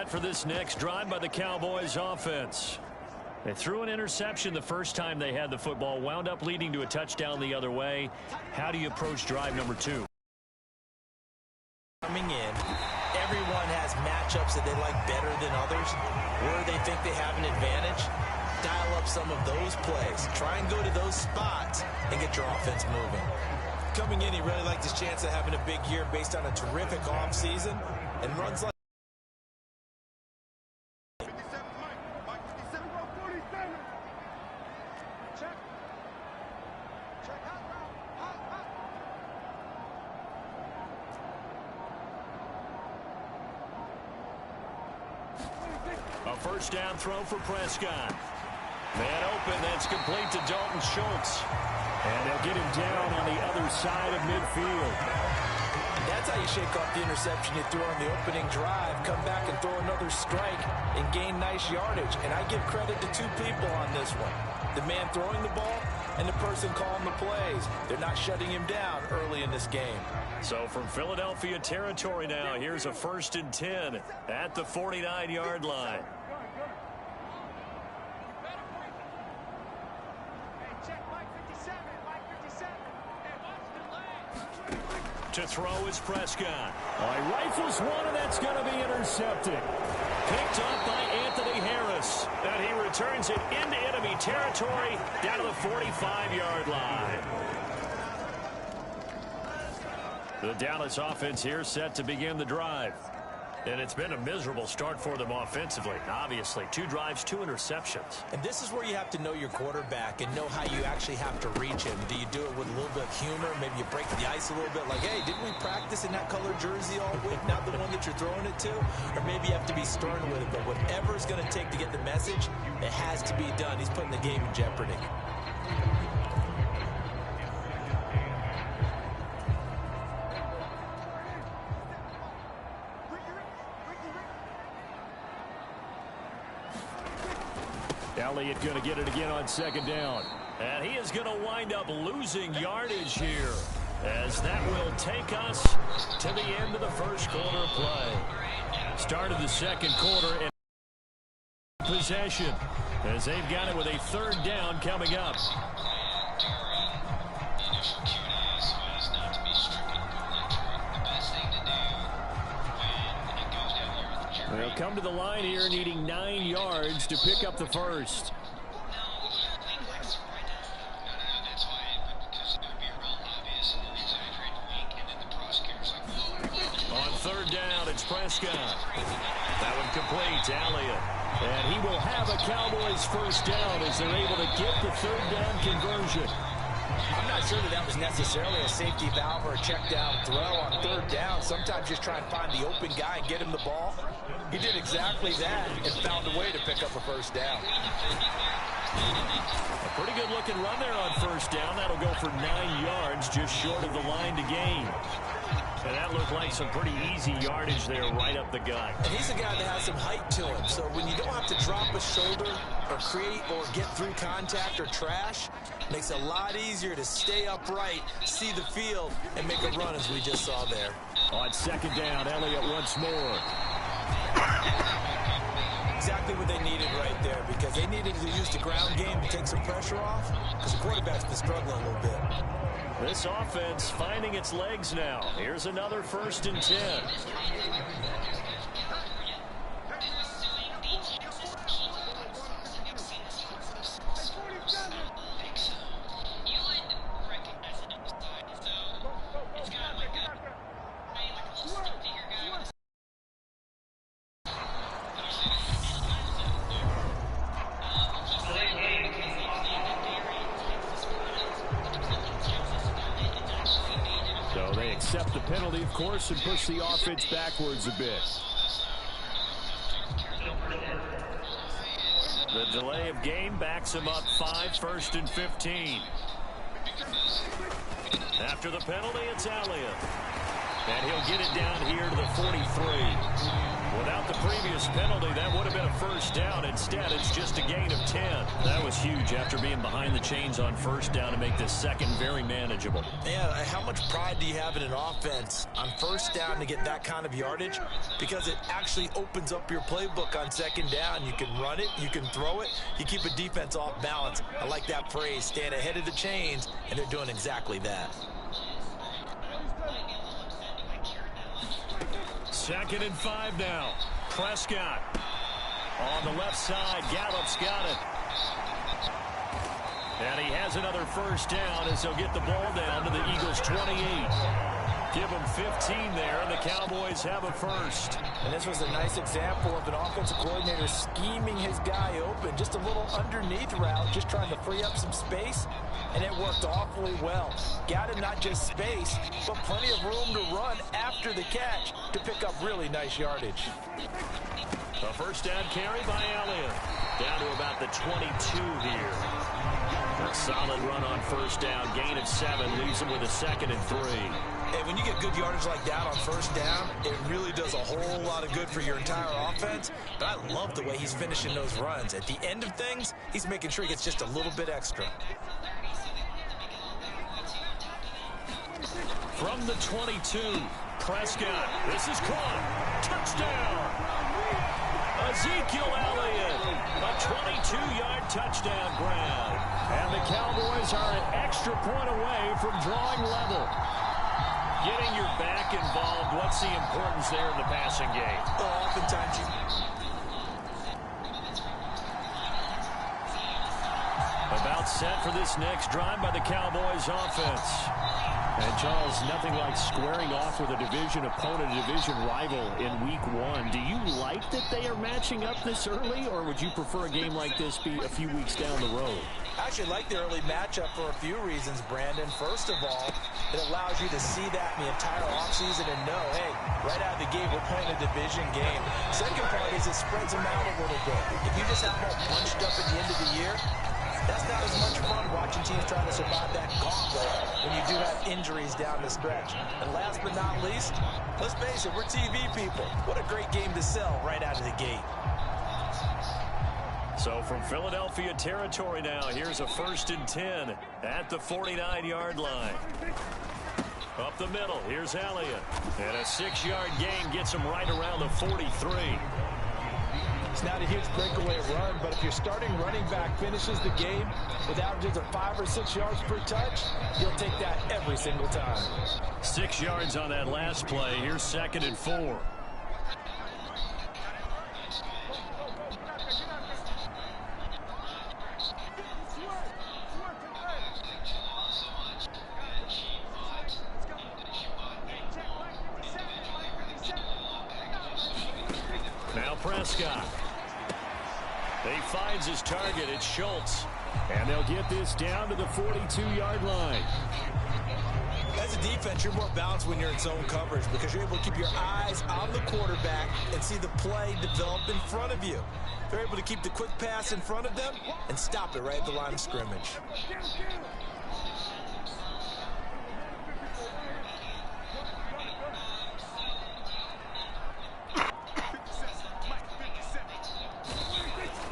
set for this next drive by the Cowboys offense. They threw an interception the first time they had the football, wound up leading to a touchdown the other way. How do you approach drive number 2? Coming in, everyone has matchups that they like better than others, where they think they have an advantage. Dial up some of those plays. Try and go to those spots and get your offense moving. Coming in, he really liked his chance of having a big year based on a terrific offseason and runs like a first down throw for Prescott. Man open, that's complete to Dalton Schultz. And they'll get him down on the other side of midfield. That's how you shake off the interception you threw on the opening drive. Come back and throw another strike and gain nice yardage. And I give credit to two people on this one. The man throwing the ball and the person calling the plays. They're not shutting him down early in this game. So from Philadelphia territory now, here's a 1st and 10 at the 49-yard line. To throw is Prescott. He rifles one, and that's going to be intercepted. Picked up by Anthony Harris. And he returns it into enemy territory down to the 45-yard line. The Dallas offense here set to begin the drive. And it's been a miserable start for them offensively. Obviously, 2 drives, 2 interceptions. And this is where you have to know your quarterback and know how you actually have to reach him. Do you do it with a little bit of humor? Maybe you break the ice a little bit like, hey, didn't we practice in that colored jersey all week? Not the one that you're throwing it to? Or maybe you have to be stern with it. But whatever it's going to take to get the message, it has to be done. He's putting the game in jeopardy. Elliott going to get it again on 2nd down. And he is going to wind up losing yardage here, as that will take us to the end of the first quarter of play. Start of the second quarter and possession, as they've got it with a 3rd down coming up. They'll come to the line here needing 9 yards to pick up the first. On 3rd down, it's Prescott. That one complete to Elliott. And he will have a Cowboys 1st down as they're able to get the 3rd down conversion. I'm not sure that was necessarily a safety valve or a check down throw on 3rd down. Sometimes just try and find the open guy and get him the ball. He did exactly that and found a way to pick up a 1st down. A pretty good looking run there on 1st down. That'll go for 9 yards, just short of the line to gain. And that looked like some pretty easy yardage there right up the gut. And he's a guy that has some height to him. So when you don't have to drop a shoulder or create or get through contact or trash, it makes it a lot easier to stay upright, see the field, and make a run as we just saw there. On 2nd down, Elliott once more. Exactly what they needed right there, because they needed to use the ground game to take some pressure off, because the quarterback's been struggling a little bit. This offense finding its legs now. Here's another 1st and 10. Accept the penalty, of course, and push the offense backwards a bit. The delay of game backs him up 5, 1st and 15. After the penalty, it's Elliott. And he'll get it down here to the 43. Without the previous penalty, that would have been a first down. Instead, it's just a gain of 10. That was huge after being behind the chains on first down to make this second very manageable. Yeah, how much pride do you have in an offense on first down to get that kind of yardage? Because it actually opens up your playbook on second down. You can run it, you can throw it, you keep a defense off balance. I like that phrase, stand ahead of the chains, and they're doing exactly that. Second and 5 now. Prescott on the left side. Gallup's got it. And he has another first down as they'll get the ball down to the Eagles' 28. Give them 15 there, and the Cowboys have a first. And this was a nice example of an offensive coordinator scheming his guy open. Just a little underneath route, just trying to free up some space, and it worked awfully well. Got him not just space, but plenty of room to run after the catch to pick up really nice yardage. A first down carry by Elliott. Down to about the 22 here. A solid run on first down. Gain of 7 leaves him with a second and 3. Hey, when you get good yardage like that on first down, it really does a whole lot of good for your entire offense. But I love the way he's finishing those runs. At the end of things, he's making sure he gets just a little bit extra. From the 22, Prescott. This is caught. Touchdown. Ezekiel Elliott, a 22-yard touchdown grab. And the Cowboys are an extra point away from drawing level. Getting your back involved, what's the importance there in the passing game? Oftentimes About set for this next drive by the Cowboys offense. And, Charles, nothing like squaring off with a division opponent, a division rival in Week 1. Do you like that they are matching up this early, or would you prefer a game like this be a few weeks down the road? I actually like the early matchup for a few reasons, Brandon. First of all, it allows you to see that in the entire offseason and know, hey, right out of the gate, we're playing a division game. Second part is it spreads them out a little bit. If you just have them all bunched up at the end of the year, that's not as much fun watching teams try to survive that gauntlet when you do have injuries down the stretch. And last but not least, let's face it, we're TV people. What a great game to sell right out of the gate. So from Philadelphia territory now, here's a first and 10 at the 49-yard line. Up the middle, here's Elliott. And a 6-yard gain gets him right around the 43. It's not a huge breakaway run, but if your starting running back finishes the game with averages of 5 or 6 yards per touch, you'll take that every single time. 6 yards on that last play. Here's second and 4. Now Prescott. He finds his target. It's Schultz. And they'll get this down to the 42-yard line. As a defense, you're more balanced when you're in zone coverage because you're able to keep your eyes on the quarterback and see the play develop in front of you. They're able to keep the quick pass in front of them and stop it right at the line of scrimmage.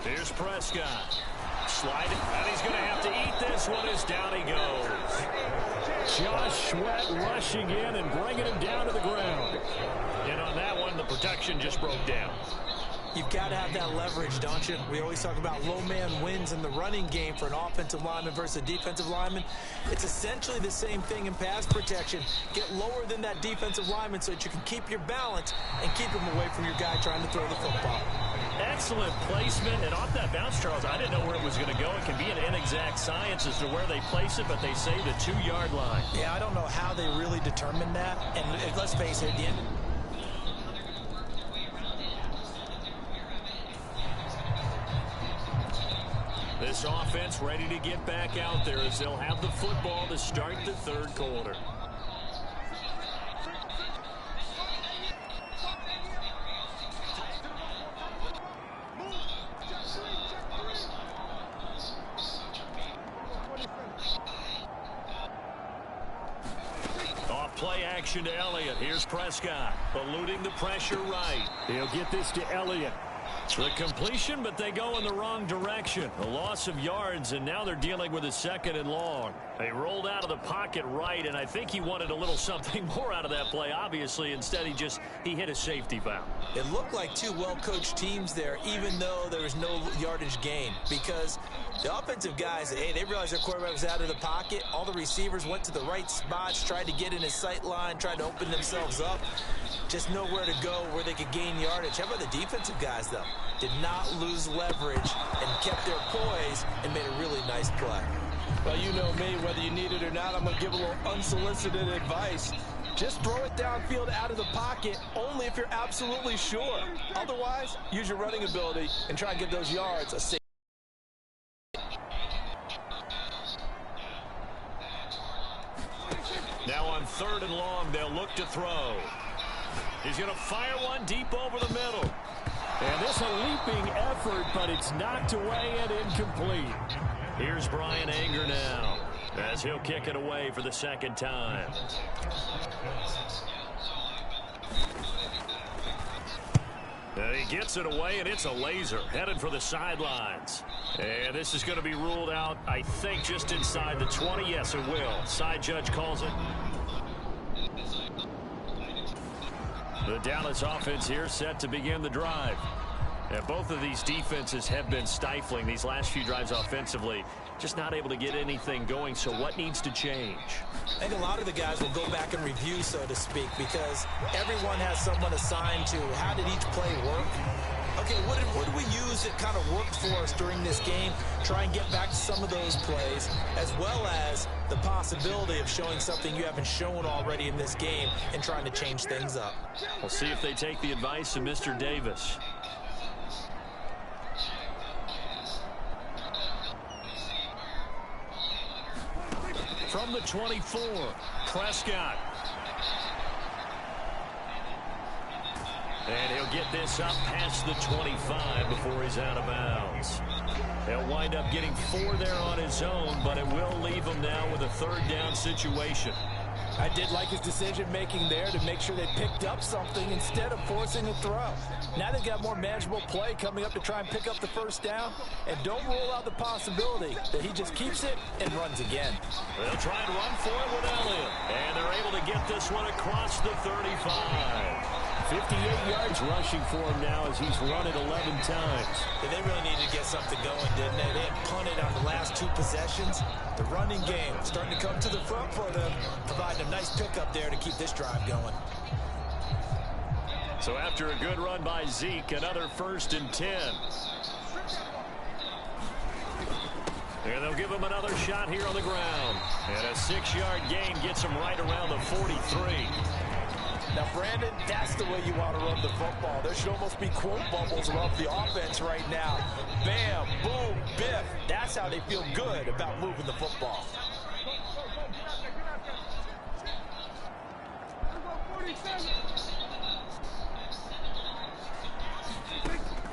Here's Prescott. Slide it, and he's going to have to eat this one as down he goes. Josh Sweat rushing in and bringing him down to the ground. And on that one, the protection just broke down. You've got to have that leverage, don't you? We always talk about low man wins in the running game for an offensive lineman versus a defensive lineman. It's essentially the same thing in pass protection. Get lower than that defensive lineman so that you can keep your balance and keep him away from your guy trying to throw the football. Excellent placement, and off that bounce, Charles, I didn't know where it was going to go. It can be an inexact science as to where they place it, but they say the 2-yard line. Yeah, I don't know how they really determined that. And let's face it, at the end. This offense ready to get back out there as they'll have the football to start the third quarter. action to Elliott. Here's Prescott, eluding the pressure right. He'll get this to Elliott. The completion, but they go in the wrong direction. A loss of yards, and now they're dealing with a 2nd and long. They rolled out of the pocket right, and I think he wanted a little something more out of that play, obviously. Instead, he hit a safety foul. It looked like two well-coached teams there, even though there was no yardage gain, because the offensive guys, hey, they realized their quarterback was out of the pocket. All the receivers went to the right spots, tried to get in his sight line, tried to open themselves up. Just nowhere to go where they could gain yardage. How about the defensive guys, though? Did not lose leverage and kept their poise and made a really nice play. Well, you know me, whether you need it or not, I'm going to give a little unsolicited advice. Just throw it downfield out of the pocket only if you're absolutely sure. Otherwise, use your running ability and try and get those yards a safe. Now on 3rd and long, they'll look to throw. He's going to fire one deep over the middle. And this a leaping effort, but it's knocked away and incomplete. Here's Brian Anger now, as he'll kick it away for the 2nd time. And he gets it away, and it's a laser, headed for the sidelines. And this is going to be ruled out, I think, just inside the 20. Yes, it will. Side judge calls it. The Dallas offense here set to begin the drive. And both of these defenses have been stifling these last few drives offensively. Just not able to get anything going, so what needs to change? I think a lot of the guys will go back and review, so to speak, because everyone has someone assigned to how did each play work. Okay, what did we use that kind of worked for us during this game? Try and get back to some of those plays, as well as the possibility of showing something you haven't shown already in this game and trying to change things up. We'll see if they take the advice of Mr. Davis. From the 24, Prescott. And he'll get this up past the 25 before he's out of bounds. He'll wind up getting 4 there on his own, but it will leave him now with a 3rd down situation. I did like his decision-making there to make sure they picked up something instead of forcing a throw. Now they've got more manageable play coming up to try and pick up the 1st down, and don't rule out the possibility that he just keeps it and runs again. They'll try and run for it with Elliott, and they're able to get this one across the 35. 58 yards rushing for him now as he's run it 11 times. Yeah, they really needed to get something going, didn't they? They had punted on the last 2 possessions. The running game starting to come to the front for them, providing a nice pickup there to keep this drive going. So after a good run by Zeke, another 1st and 10. And they'll give him another shot here on the ground. And a 6-yard gain gets him right around the 43. Now, Brandon, that's the way you want to run the football. There should almost be quote bubbles around the offense right now. Bam, boom, biff. That's how they feel good about moving the football.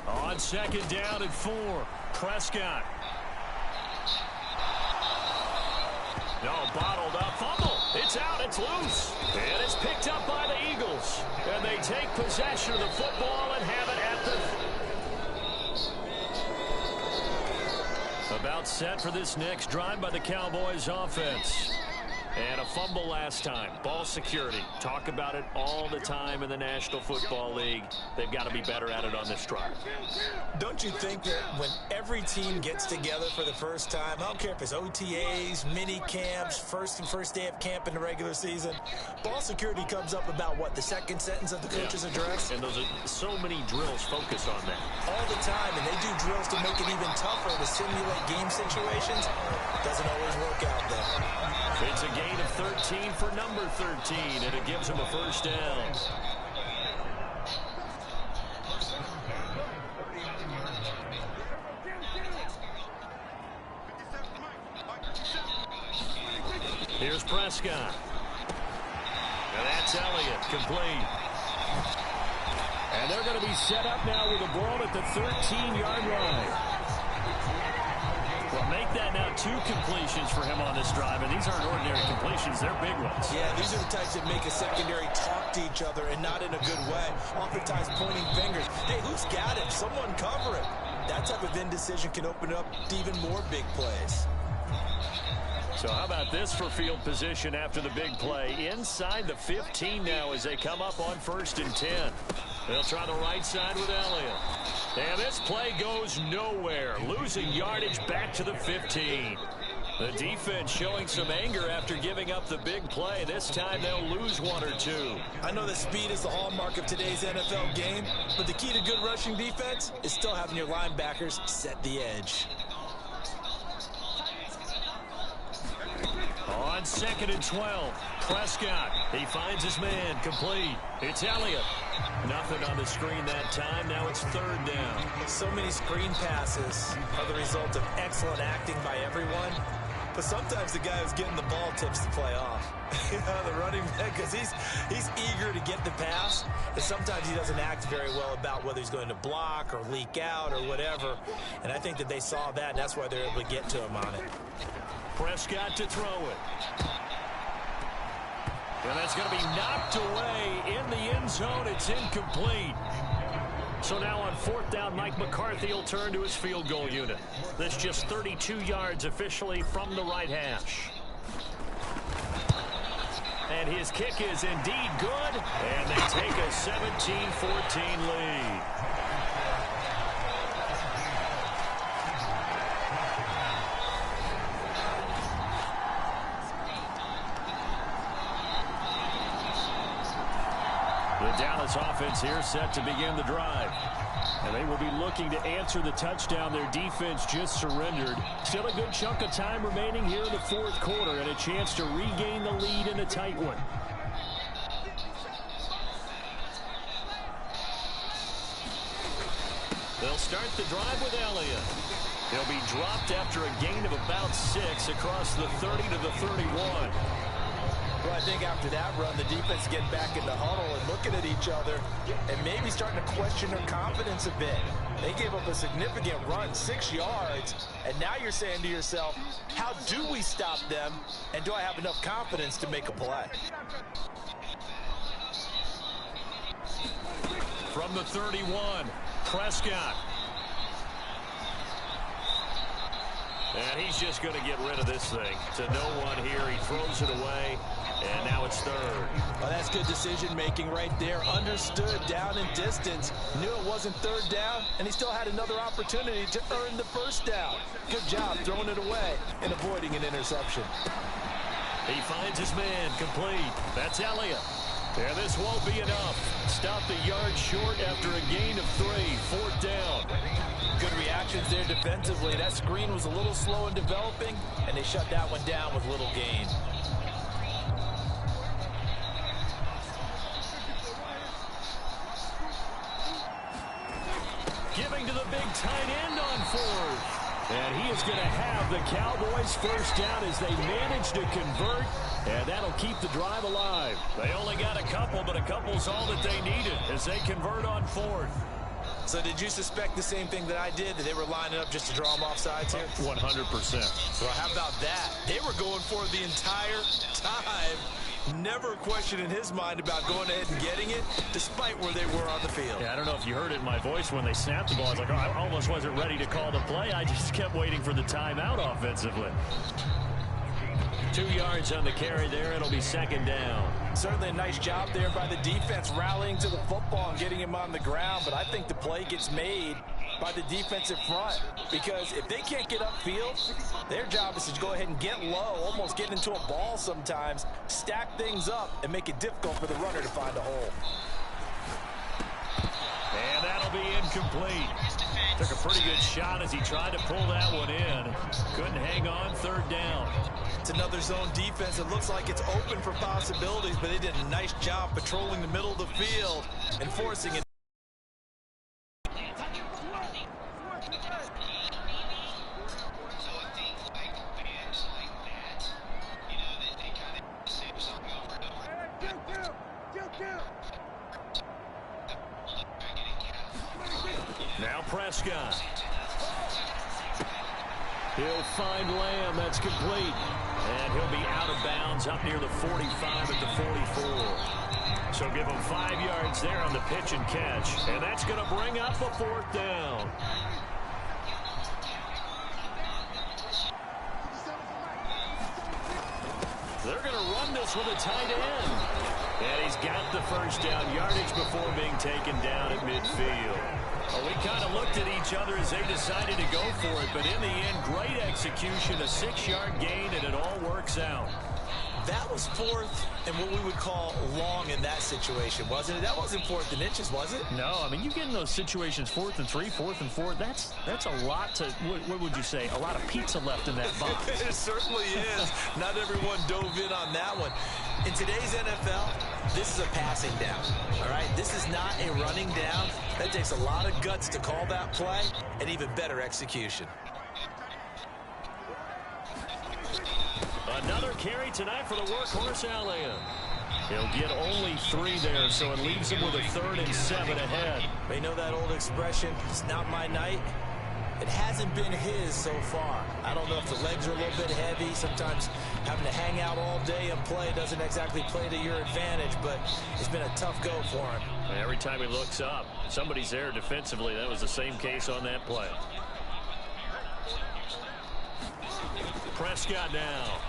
On 2nd down and 4, Prescott. No, bottled up, fumble. It's out, it's loose. And it's picked up by the Eagles. And they take possession of the football and have it at the... About set for this next drive by the Cowboys offense. And a fumble last time. Ball security. Talk about it all the time in the National Football League. They've got to be better at it on this drive. Don't you think that when every team gets together for the first time, I don't care if it's OTAs, mini camps, first day of camp in the regular season, ball security comes up about what, the 2nd sentence of the coach's address? And those are so many drills focus on that. All the time, and they do drills to make it even tougher to simulate game situations. Doesn't always work out, though. It's a gain of 13 for number 13, and it gives him a 1st down. Here's Prescott. And that's Elliott, complete. And they're going to be set up now with the ball at the 13-yard line. Well, make that now 2 completions for him on this drive, and these aren't ordinary completions. They're big ones. Yeah, these are the types that make a secondary talk to each other, and not in a good way. Oftentimes pointing fingers. Hey, who's got it? Someone cover it. That type of indecision can open up to even more big plays. So how about this for field position after the big play? Inside the 15 now as they come up on 1st and 10. They'll try the right side with Elliott. And this play goes nowhere. Losing yardage back to the 15. The defense showing some anger after giving up the big play. This time they'll lose 1 or 2. I know that speed is the hallmark of today's NFL game, but the key to good rushing defense is still having your linebackers set the edge. On 2nd and 12, Prescott. He finds his man, complete. It's Elliott. Nothing on the screen that time. Now it's 3rd down. So many screen passes are the result of excellent acting by everyone. But sometimes the guy who's getting the ball tips the play off. The running back, because he's eager to get the pass, and sometimes he doesn't act very well about whether he's going to block or leak out or whatever. And I think that they saw that, and that's why they're able to get to him on it. Prescott to throw it. And that's going to be knocked away in the end zone. It's incomplete. So now on 4th down, Mike McCarthy will turn to his field goal unit. That's just 32 yards officially from the right hash. And his kick is indeed good. And they take a 17-14 lead. The Dallas offense here set to begin the drive. And they will be looking to answer the touchdown their defense just surrendered. Still a good chunk of time remaining here in the 4th quarter and a chance to regain the lead in a tight one. They'll start the drive with Elliott. He'll be dropped after a gain of about 6 across the 30 to the 31. Well, I think after that run, the defense getting back in the huddle and looking at each other and maybe starting to question their confidence a bit. They gave up a significant run, 6 yards, and now you're saying to yourself, how do we stop them, and do I have enough confidence to make a play? From the 31, Prescott. And he's just going to get rid of this thing. To no one here. He throws it away. And now it's 3rd. Well, that's good decision-making right there. Understood down in distance. Knew it wasn't 3rd down, and he still had another opportunity to earn the 1st down. Good job throwing it away and avoiding an interception. He finds his man, complete. That's Elliott. And this won't be enough. Stop the yard short after a gain of 3. 4th down. Good reactions there defensively. That screen was a little slow in developing, and they shut that one down with little gain. Giving to the big tight end on 4th. And he is going to have the Cowboys 1st down as they manage to convert. And that'll keep the drive alive. They only got a couple, but a couple's all that they needed as they convert on 4th. So did you suspect the same thing that I did, that they were lining up just to draw them off sides here? 100%. Well, how about that? They were going for it the entire time. Never a question in his mind about going ahead and getting it, despite where they were on the field. Yeah, I don't know if you heard it in my voice when they snapped the ball. I was like, oh, I almost wasn't ready to call the play. I just kept waiting for the timeout offensively. 2 yards on the carry there. It'll be 2nd down. Certainly a nice job there by the defense rallying to the football and getting him on the ground, but I think the play gets made by the defensive front, because if they can't get upfield, their job is to go ahead and get low, almost get into a ball sometimes, stack things up, and make it difficult for the runner to find a hole. And that'll be incomplete. Took a pretty good shot as he tried to pull that one in. Couldn't hang on. 3rd down. It's another zone defense. It looks like it's open for possibilities, but they did a nice job patrolling the middle of the field and forcing it. Now Prescott. He'll find Lamb. That's complete. And he'll be out of bounds up near the 45 at the 44. So give him 5 yards there on the pitch and catch. And that's going to bring up a 4th down. They're going to run this with a tight end. And he's got the first down yardage before being taken down at midfield. Well, we kind of looked at each other as they decided to go for it, but in the end, great execution, a 6-yard gain, and it all works out. That was 4th and what we would call long in that situation, wasn't it? That wasn't 4th and inches, was it? No, I mean, you get in those situations 4th and 3, 4th and 4. That's a lot to, what would you say, a lot of pizza left in that box. It certainly is. Not everyone dove in on that one. In today's NFL, this is a passing down, all right? This is not a running down. That takes a lot of guts to call that play and even better execution. Another carry tonight for the workhorse, Allen. He'll get only 3 there, so it leaves him with a 3rd and 7 ahead. They know that old expression, it's not my night. It hasn't been his so far. I don't know if the legs are a little bit heavy. Sometimes having to hang out all day and play doesn't exactly play to your advantage, but it's been a tough go for him. Every time he looks up, somebody's there defensively. That was the same case on that play. Prescott now.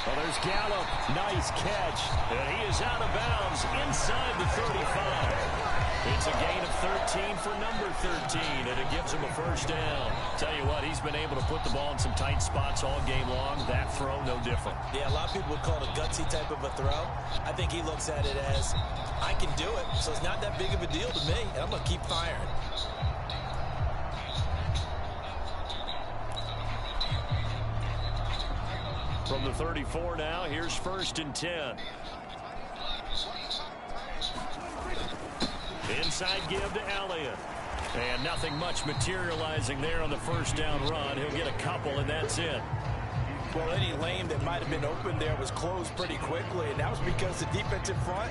Well, there's Gallup. Nice catch. And he is out of bounds inside the 35. It's a gain of 13 for number 13, and it gives him a first down. Tell you what, he's been able to put the ball in some tight spots all game long. That throw, no different. Yeah, a lot of people would call it a gutsy type of a throw. I think he looks at it as, I can do it, so it's not that big of a deal to me, and I'm going to keep firing. From the 34 now, here's 1st and 10. Inside give to Elliott. And nothing much materializing there on the first down run. He'll get a couple, and that's it. Well, any lane that might have been open there was closed pretty quickly, and that was because the defensive front,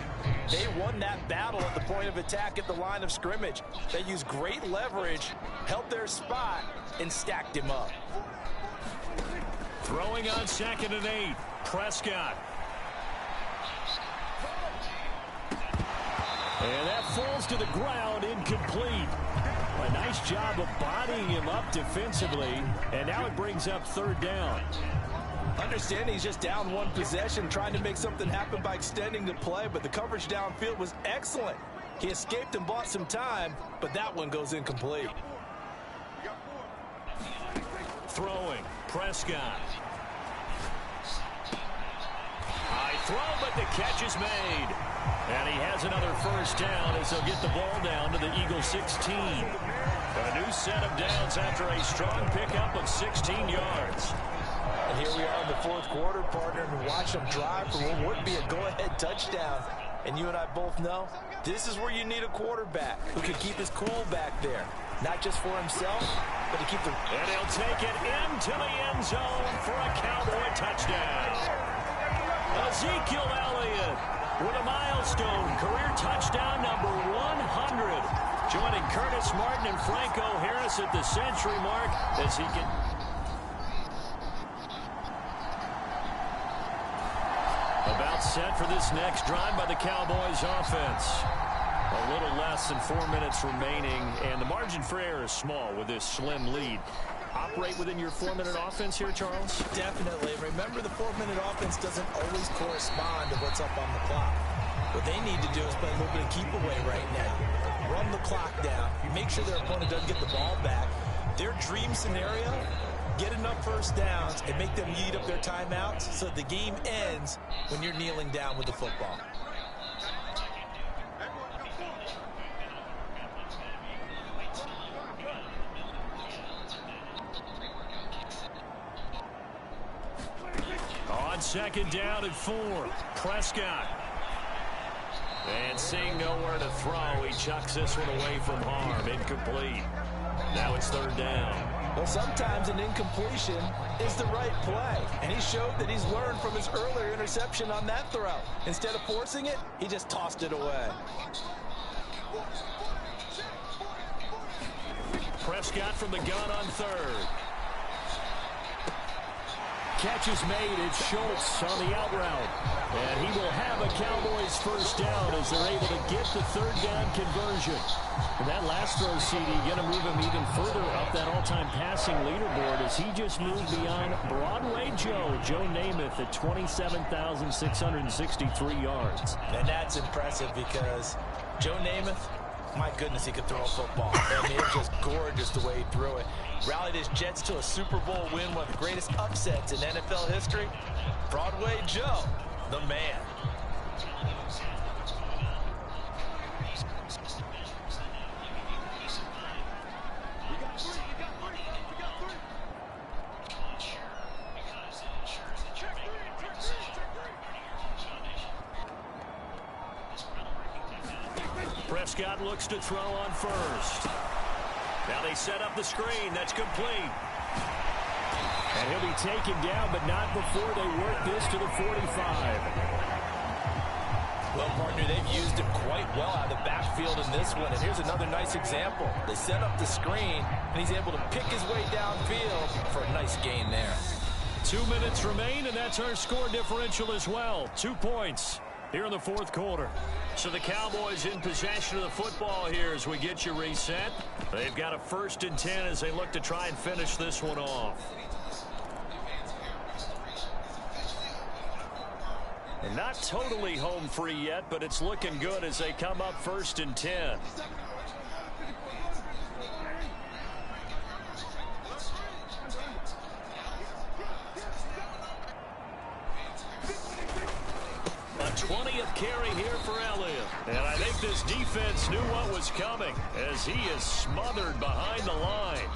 they won that battle at the point of attack at the line of scrimmage. They used great leverage, held their spot, and stacked him up. Throwing on 2nd and 8. Prescott. And that falls to the ground, incomplete. A nice job of bodying him up defensively, and now it brings up 3rd down. Understanding he's just down 1 possession, trying to make something happen by extending the play, but the coverage downfield was excellent. He escaped and bought some time, but that one goes incomplete. Throwing, Prescott. High throw, but the catch is made. And he has another first down as he'll get the ball down to the Eagles 16. A new set of downs after a strong pickup of 16 yards. And here we are in the 4th quarter, partner, and watch them drive for what would be a go-ahead touchdown. And you and I both know this is where you need a quarterback who can keep his cool back there. Not just for himself, but to keep the... And he'll take it into the end zone for a Cowboy touchdown. Ezekiel Elliott with a milestone career touchdown number 100. Joining Curtis Martin and Franco Harris at the century mark as he can... About set for this next drive by the Cowboys offense. A little less than 4 minutes remaining, and the margin for error is small with this slim lead. Operate within your 4-minute offense here, Charles? Definitely. Remember, the 4-minute offense doesn't always correspond to what's up on the clock. What they need to do is play a little bit of keep away right now. Run the clock down. Make sure their opponent doesn't get the ball back. Their dream scenario, get enough first downs and make them eat up their timeouts so that the game ends when you're kneeling down with the football. On 2nd down and 4, Prescott. And seeing nowhere to throw, he chucks this one away from harm. Incomplete. Now it's 3rd down. Well, sometimes an incompletion is the right play. And he showed that he's learned from his earlier interception on that throw. Instead of forcing it, he just tossed it away. Prescott from the gun on third. Catch is made. It's Schultz on the out route. And he will have a Cowboys first down as they're able to get the third down conversion. And that last throw, CD, going to move him even further up that all-time passing leaderboard as he just moved beyond Broadway Joe Namath at 27,663 yards. And that's impressive because Joe Namath, my goodness, he could throw a football. I mean, it's just gorgeous the way he threw it. Rallied his Jets to a Super Bowl win, one of the greatest upsets in NFL history. Broadway Joe, the man. Prescott looks to throw on first. Now they set up the screen. That's complete. And he'll be taken down, but not before they work this to the 45. Well, partner, they've used him quite well out of the backfield in this one. And here's another nice example. They set up the screen, and he's able to pick his way downfield for a nice gain there. 2 minutes remain, and that's our score differential as well. 2 points here in the fourth quarter. So the Cowboys in possession of the football here as we get you reset. They've got a 1st and 10 as they look to try and finish this one off. And not totally home free yet, but it's looking good as they come up 1st and 10. A 20th carry here for Elliott. And I think this defense knew what was coming as he is smothered behind the line.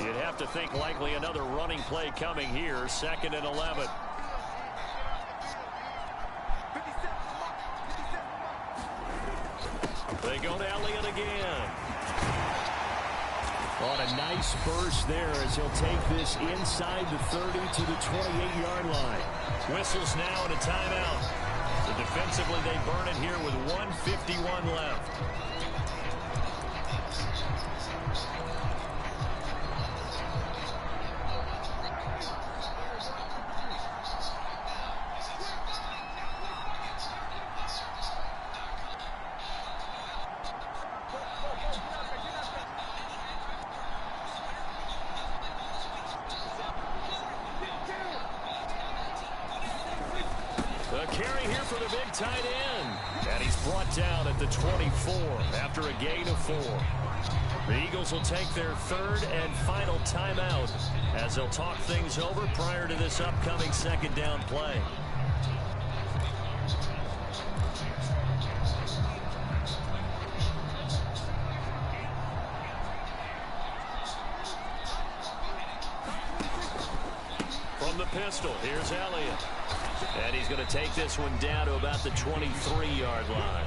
You'd have to think likely another running play coming here. 2nd and 11. They go to Elliott again. On a nice burst there as he'll take this inside the 30 to the 28-yard line. Whistles now and a timeout. So defensively they burn it here with 1:51 left. Carry here for the big tight end. And he's brought down at the 24 after a gain of 4. The Eagles will take their 3rd and final timeout as they'll talk things over prior to this upcoming 2nd down play. From the pistol, here's Elliott. And he's going to take this one down to about the 23-yard line.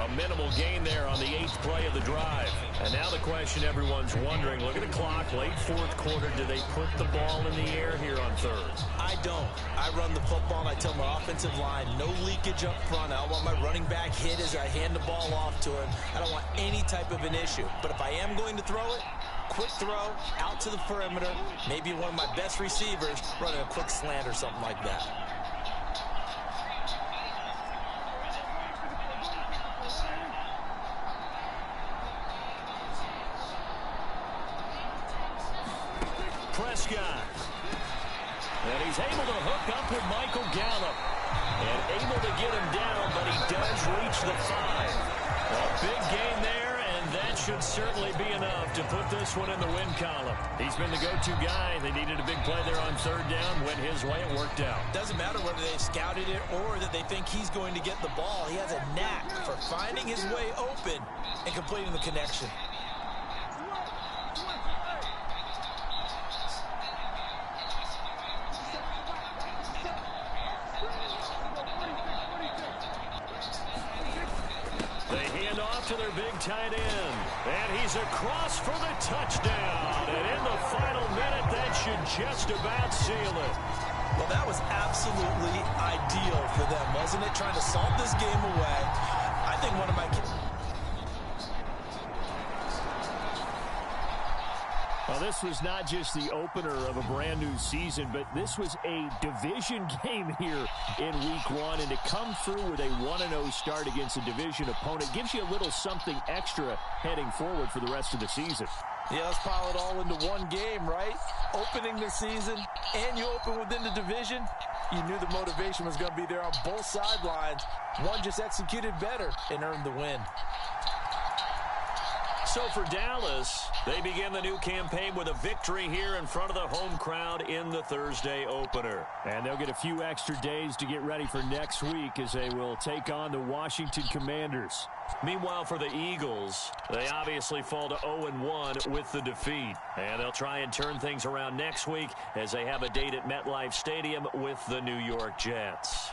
A minimal gain there on the 8th play of the drive. And now the question everyone's wondering, look at the clock, late 4th quarter, do they put the ball in the air here on 3rd? I don't. I run the football and I tell my offensive line, no leakage up front. I don't want my running back hit as I hand the ball off to him. I don't want any type of an issue. But if I am going to throw it, quick throw, out to the perimeter, maybe one of my best receivers running a quick slant or something like that. Prescott. And he's able to hook up with Michael Gallup. And able to get him down, but he does reach the 5. A big gain there, and that should certainly be enough to put this one in the win column. He's been the go-to guy. They needed a big play there on 3rd down. Went his way. It worked out. Doesn't matter whether they've scouted it or that they think he's going to get the ball. He has a knack for finding his way open and completing the connection. to their big tight end. And he's across for the touchdown. And in the final minute, that should just about seal it. Well, that was absolutely ideal for them, wasn't it? Trying to salt this game away. I think one of my kids... Well, this was not just the opener of a brand new season, but this was a division game here in week one. And to come through with a 1-0 start against a division opponent gives you a little something extra heading forward for the rest of the season. Yeah, let's pile it all into one game, right? Opening the season, and you open within the division. You knew the motivation was going to be there on both sidelines. One just executed better and earned the win. So for Dallas, they begin the new campaign with a victory here in front of the home crowd in the Thursday opener. And they'll get a few extra days to get ready for next week as they will take on the Washington Commanders. Meanwhile, for the Eagles, they obviously fall to 0-1 with the defeat. And they'll try and turn things around next week as they have a date at MetLife Stadium with the New York Jets.